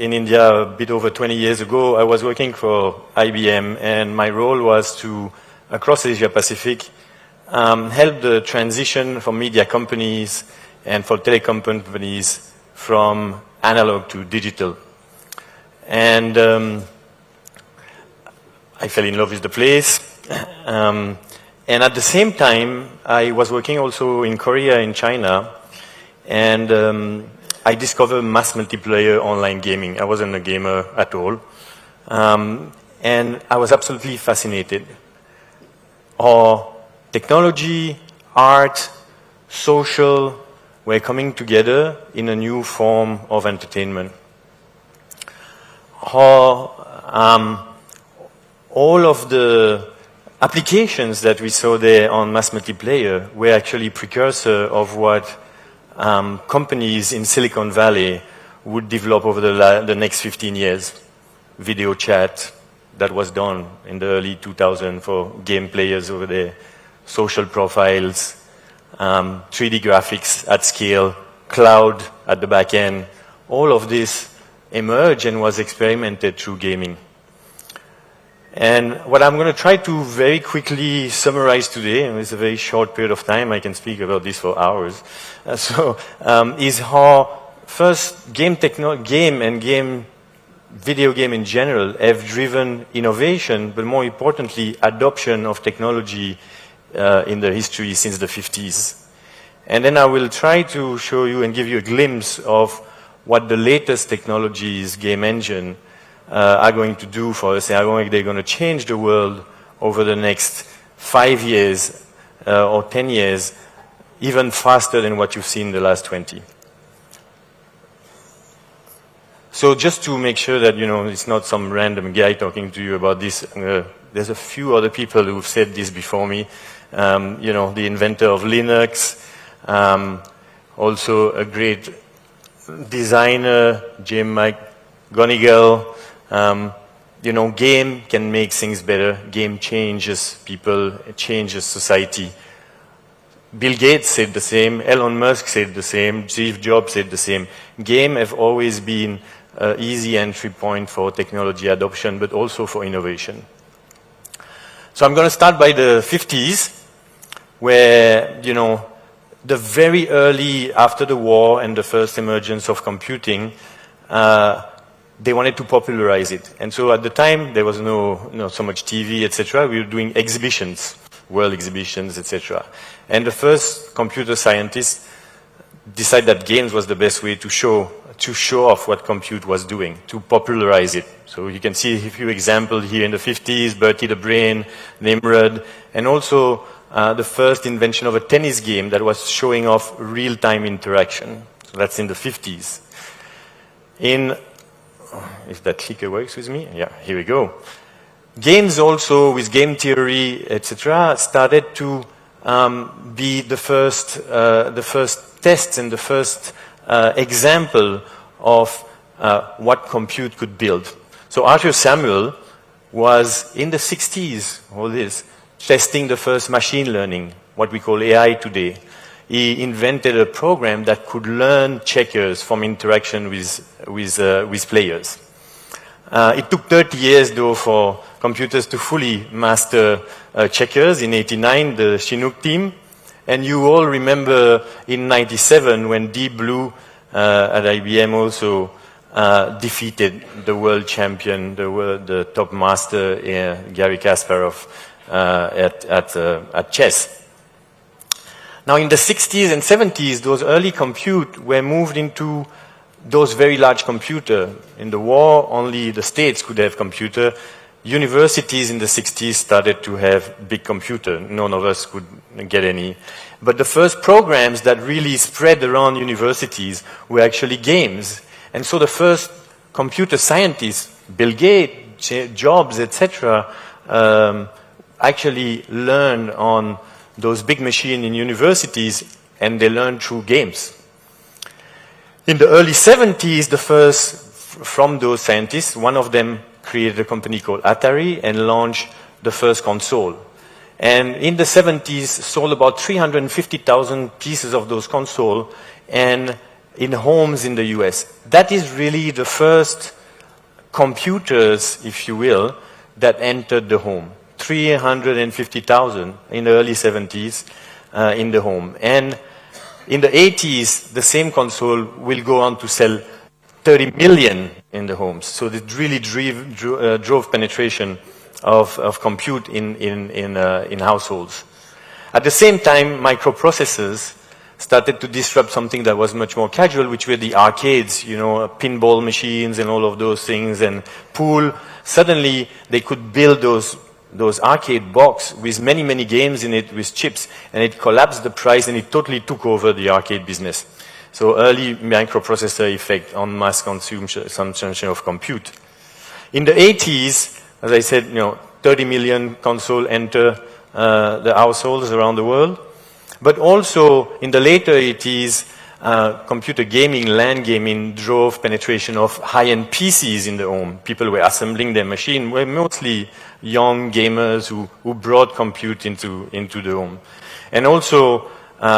in India a bit over 20 years ago, I was working for IBM, and my role was to, across Asia Pacific, help the transition for media companies and for telecom companies from analog to digital. And I fell in love with the place. And at the same time, I was working also in Korea, in China, and I discovered mass multiplayer online gaming. I wasn't a gamer at all. And I was absolutely fascinated. Our technology, art, social were coming together in a new form of entertainment. How all of the applications that we saw there on mass multiplayer were actually precursor of what companies in Silicon Valley would develop over the next 15 years. Video chat that was done in the early 2000s for game players over there, social profiles, 3D graphics at scale, cloud at the back end. All of this emerged and was experimented through gaming. And what I'm going to try to very quickly summarize today, and it's a very short period of time, I can speak about this for hours, is how first video game in general have driven innovation, but more importantly, adoption of technology in the history since the 50s. And then I will try to show you and give you a glimpse of what the latest technologies, game engine, are going to do for us, and how they're going to change the world over the next 5 years or 10 years, even faster than what you've seen in the last 20. So just to make sure that, you know, it's not some random guy talking to you about this, there's a few other people who've said this before me. You know, the inventor of Linux, also a great designer, Jim McGonigal. You know, game can make things better. Game changes people, it changes society. Bill Gates said the same, Elon Musk said the same, Steve Jobs said the same. Game have always been an easy entry point for technology adoption, but also for innovation. So I'm going to start by the 50s, where, you know, the very early after the war and the first emergence of computing, they wanted to popularize it. And so at the time, there was no so much TV, etc. We were doing exhibitions, world exhibitions, etc. And the first computer scientists decided that games was the best way to show off what compute was doing, to popularize it. So you can see a few examples here in the 50s, Bertie the Brain, Nimrod, and also the first invention of a tennis game that was showing off real-time interaction. So that's in the 50s. If that clicker works with me, yeah, here we go. Games also, with game theory, etc., started to be the first tests and the first example of what compute could build. So Arthur Samuel was in the 60s, all this, testing the first machine learning, what we call AI today. He invented a program that could learn checkers from interaction with players. It took 30 years, though, for computers to fully master checkers. In '89, the Chinook team. And you all remember in '97 when Deep Blue at IBM also defeated the world champion, the top master, Garry Kasparov, at chess. Now, in the 60s and 70s, those early compute were moved into those very large computer. In the war, only the states could have computer. Universities in the 60s started to have big computer. None of us could get any. But the first programs that really spread around universities were actually games. And so the first computer scientists, Bill Gates, Jobs, etc., actually learned on those big machines in universities, and they learned through games. In the early 70s, the first from those scientists, one of them created a company called Atari and launched the first console. And in the 70s, sold about 350,000 pieces of those consoles, and in homes in the US. That is really the first computers, if you will, that entered the home. 350,000 in the early 70s in the home. And in the 80s, the same console will go on to sell 30 million in the homes. So it really drove penetration of compute in households. At the same time, microprocessors started to disrupt something that was much more casual, which were the arcades, you know, pinball machines and all of those things, and pool. Suddenly, they could build those arcade box with many, many games in it with chips, and it collapsed the price and it totally took over the arcade business. So early microprocessor effect on mass consumption of compute. In the 80s, as I said, you know, 30 million console enter the households around the world. But also in the later 80s, computer gaming, LAN gaming drove penetration of high-end PCs in the home. People were assembling their machine, were mostly young gamers who brought compute into the home. And also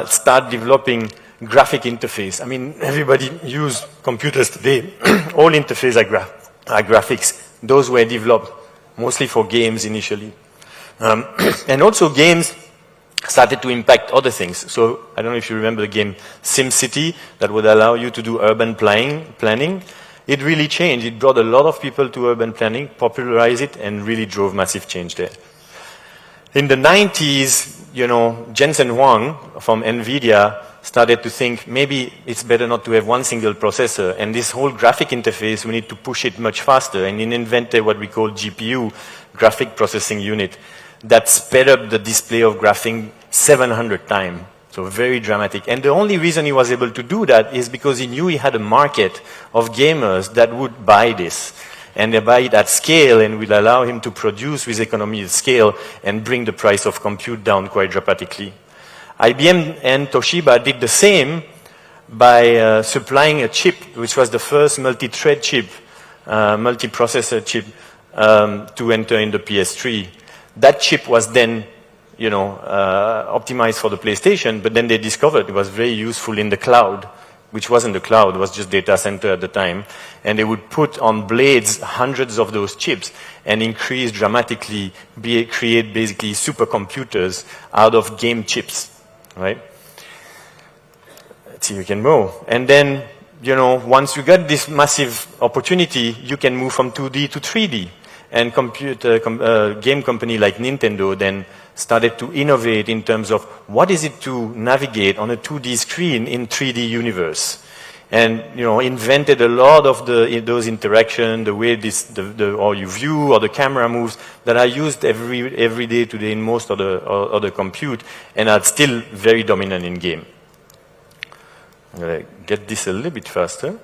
start developing graphic interface. I mean, everybody use computers today. All interfaces are graphics. Those were developed mostly for games initially. And also games started to impact other things. So I don't know if you remember the game SimCity that would allow you to do urban planning. It really changed. It brought a lot of people to urban planning, popularized it, and really drove massive change there. In the 90s, you know, Jensen Huang from NVIDIA started to think maybe it's better not to have one single processor, and this whole graphic interface, we need to push it much faster, and he invented what we call GPU, graphic processing unit, that sped up the display of graphics 700 times. So very dramatic. And the only reason he was able to do that is because he knew he had a market of gamers that would buy this. And they buy it at scale and will allow him to produce with economy of scale and bring the price of compute down quite dramatically. IBM and Toshiba did the same by supplying a chip, which was the first multi-thread chip, multi-processor chip to enter in the PS3. That chip was then, you know, optimized for the PlayStation, but then they discovered it was very useful in the cloud, which wasn't the cloud, it was just data center at the time. And they would put on blades hundreds of those chips and increase dramatically, create basically supercomputers out of game chips, right? Let's see, we can move. And then, you know, once you get this massive opportunity, you can move from 2D to 3D. And game company like Nintendo then started to innovate in terms of what is it to navigate on a 2D screen in 3D universe. And, you know, invented a lot of those interaction, the way or you view or the camera moves that are used every day today in most of the compute and are still very dominant in game. I'm going to get this a little bit faster.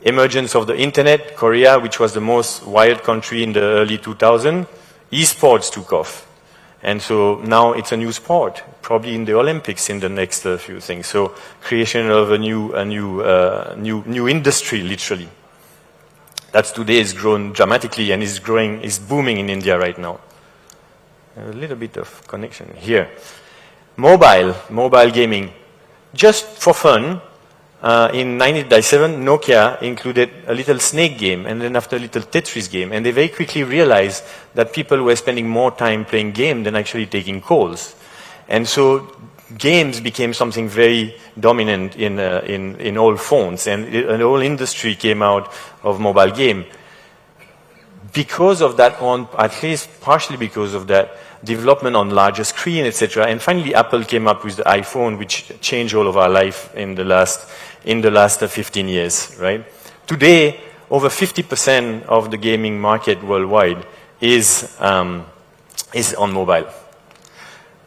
Emergence of the internet, Korea, which was the most wired country in the early 2000s, esports took off. And so now it's a new sport, probably in the Olympics in the next few things. So creation of a new industry, literally. That's today is grown dramatically and is booming in India right now. A little bit of connection here. Mobile gaming. Just for fun, in 1997, Nokia included a little snake game, and then after a little Tetris game, and they very quickly realized that people were spending more time playing games than actually taking calls. And so games became something very dominant in all phones, and an whole industry came out of mobile game. Because of that, at least partially because of that, development on larger screen, etc. And finally, Apple came up with the iPhone, which changed all of our life in the last 15 years, right? Today, over 50% of the gaming market worldwide is on mobile.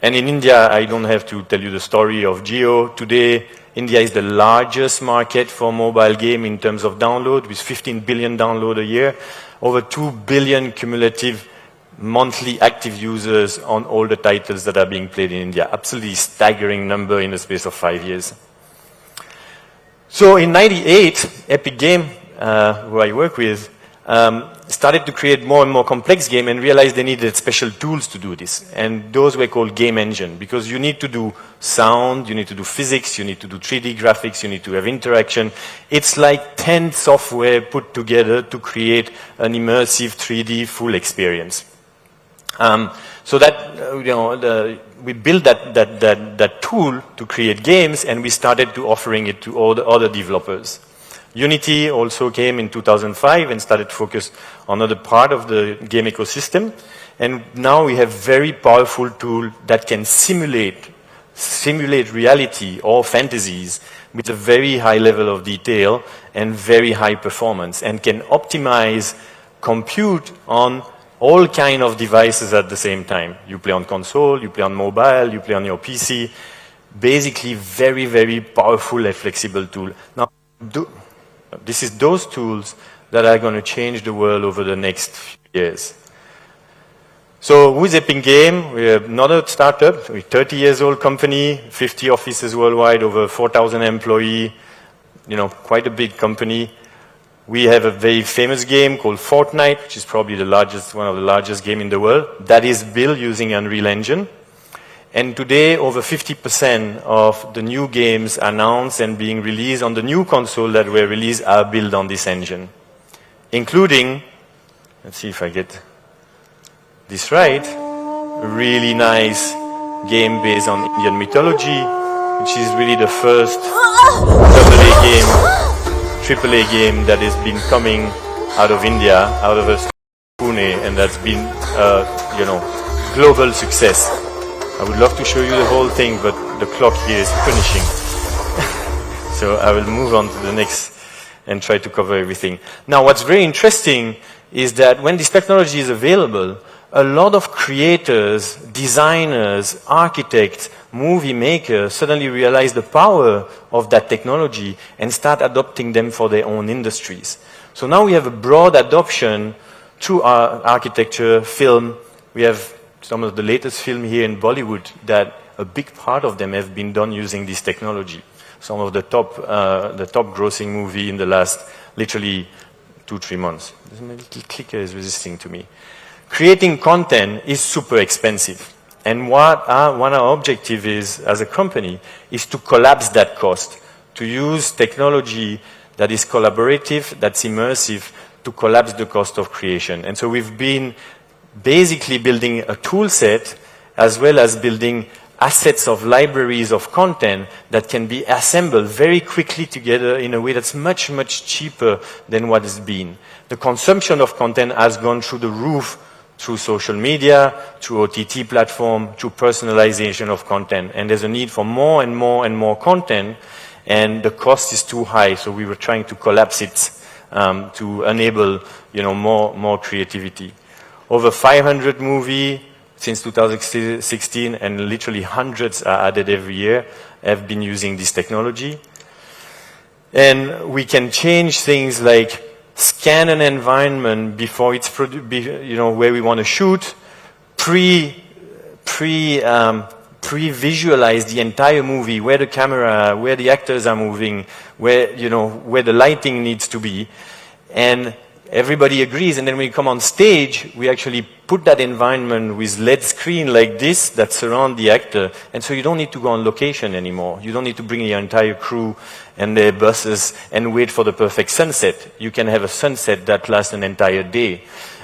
And in India, I don't have to tell you the story of Jio. Today, India is the largest market for mobile game in terms of download, with 15 billion downloads a year, over 2 billion cumulative monthly active users on all the titles that are being played in India. Absolutely staggering number in the space of 5 years. So in '98, Epic Game, who I work with, started to create more and more complex game and realized they needed special tools to do this. And those were called game engine, because you need to do sound, you need to do physics, you need to do 3D graphics, you need to have interaction. It's like 10 software put together to create an immersive 3D full experience. So that, we built that tool to create games, and we started to offering it to all the other developers. Unity also came in 2005 and started to focus on other part of the game ecosystem. And now we have very powerful tool that can simulate reality or fantasies with a very high level of detail and very high performance, and can optimize compute on all kind of devices at the same time. You play on console, you play on mobile, you play on your PC. Basically very, very powerful and flexible tool. Now, this is those tools that are going to change the world over the next few years. So who's Epic Game? We're another startup. We're a 30 years old company, 50 offices worldwide, over 4,000 employees, quite a big company. We have a very famous game called Fortnite, which is probably one of the largest games in the world, that is built using Unreal Engine. And today, over 50% of the new games announced and being released on the new console that were released are built on this engine. Including, let's see if I get this right, a really nice game based on Indian mythology, which is really the first AAA game that has been coming out of India, out of Pune, and that's been, global success. I would love to show you the whole thing, but the clock here is finishing. So I will move on to the next and try to cover everything. Now, what's very interesting is that when this technology is available, a lot of creators, designers, architects, movie makers suddenly realize the power of that technology and start adopting them for their own industries. So now we have a broad adoption through our architecture, film. We have some of the latest film here in Bollywood that a big part of them have been done using this technology. Some of the top grossing movie in the last literally 2-3 months. My little clicker is resisting to me. Creating content is super expensive. And what our objective is as a company is to collapse that cost, to use technology that is collaborative, that's immersive, to collapse the cost of creation. And so we've been basically building a tool set as well as building assets of libraries of content that can be assembled very quickly together in a way that's much, much cheaper than what has been. The consumption of content has gone through the roof through social media, through OTT platform, through personalization of content. And there's a need for more and more and more content, and the cost is too high, so we were trying to collapse it to enable more creativity. Over 500 movies since 2016, and literally hundreds are added every year, have been using this technology. And we can change things like scan an environment before it's where we want to shoot, pre-visualize the entire movie, where the camera, where the actors are moving, where the lighting needs to be, and everybody agrees. And then when we come on stage, we actually put that environment with LED screen like this that surround the actor, and so you don't need to go on location anymore. You don't need to bring your entire crew and their buses and wait for the perfect sunset. You can have a sunset that lasts an entire day,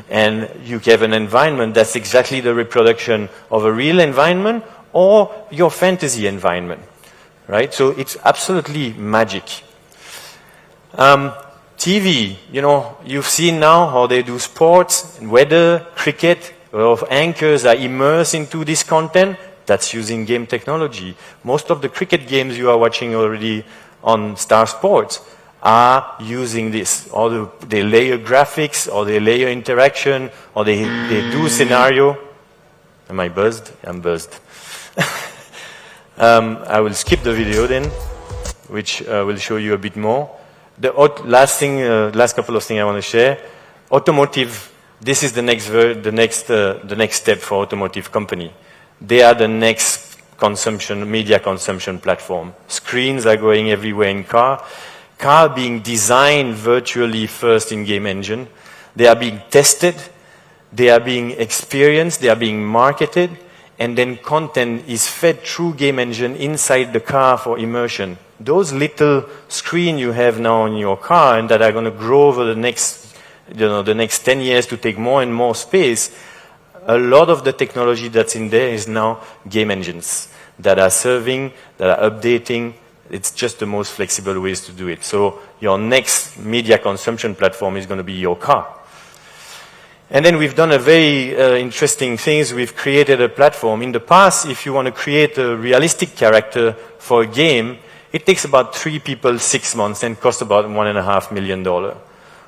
and you have an environment that's exactly the reproduction of a real environment or your fantasy environment, right? So it's absolutely magic. TV, you've seen now how they do sports, weather, cricket, a lot of anchors are immersed into this content. That's using game technology. Most of the cricket games you are watching already on Star Sports are using this. Or they layer graphics, or they layer interaction, or they do scenario. Am I buzzed? I'm buzzed. I will skip the video then, which will show you a bit more. The last couple of things I want to share. Automotive. This is the next step for automotive company. They are the next media consumption platform. Screens are going everywhere in car. Car being designed virtually first in game engine. They are being tested, they are being experienced, they are being marketed, and then content is fed through game engine inside the car for immersion. Those little screens you have now in your car and that are going to grow over the next 10 years to take more and more space, a lot of the technology that's in there is now game engines that are serving, that are updating. It's just the most flexible ways to do it. So your next media consumption platform is going to be your car. And then we've done a very interesting things. We've created a platform. In the past, if you want to create a realistic character for a game, it takes about 3 people 6 months and costs about $1.5 million.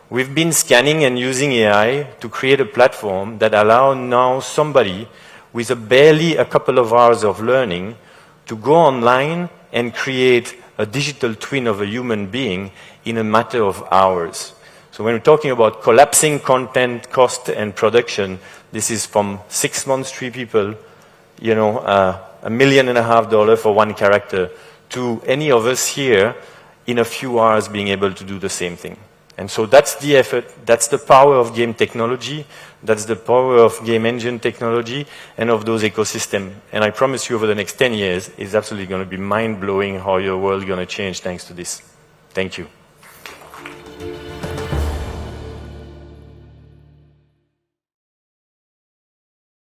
We've been scanning and using AI to create a platform that allows now somebody with barely a couple of hours of learning to go online and create a digital twin of a human being in a matter of hours. So when we're talking about collapsing content, cost, and production, this is from 6 months, 3 people, $1.5 million for one character, to any of us here in a few hours being able to do the same thing. And so that's the effort, that's the power of game technology, that's the power of game engine technology and of those ecosystems. And I promise you over the next 10 years, it's absolutely going to be mind-blowing how your world is going to change thanks to this. Thank you.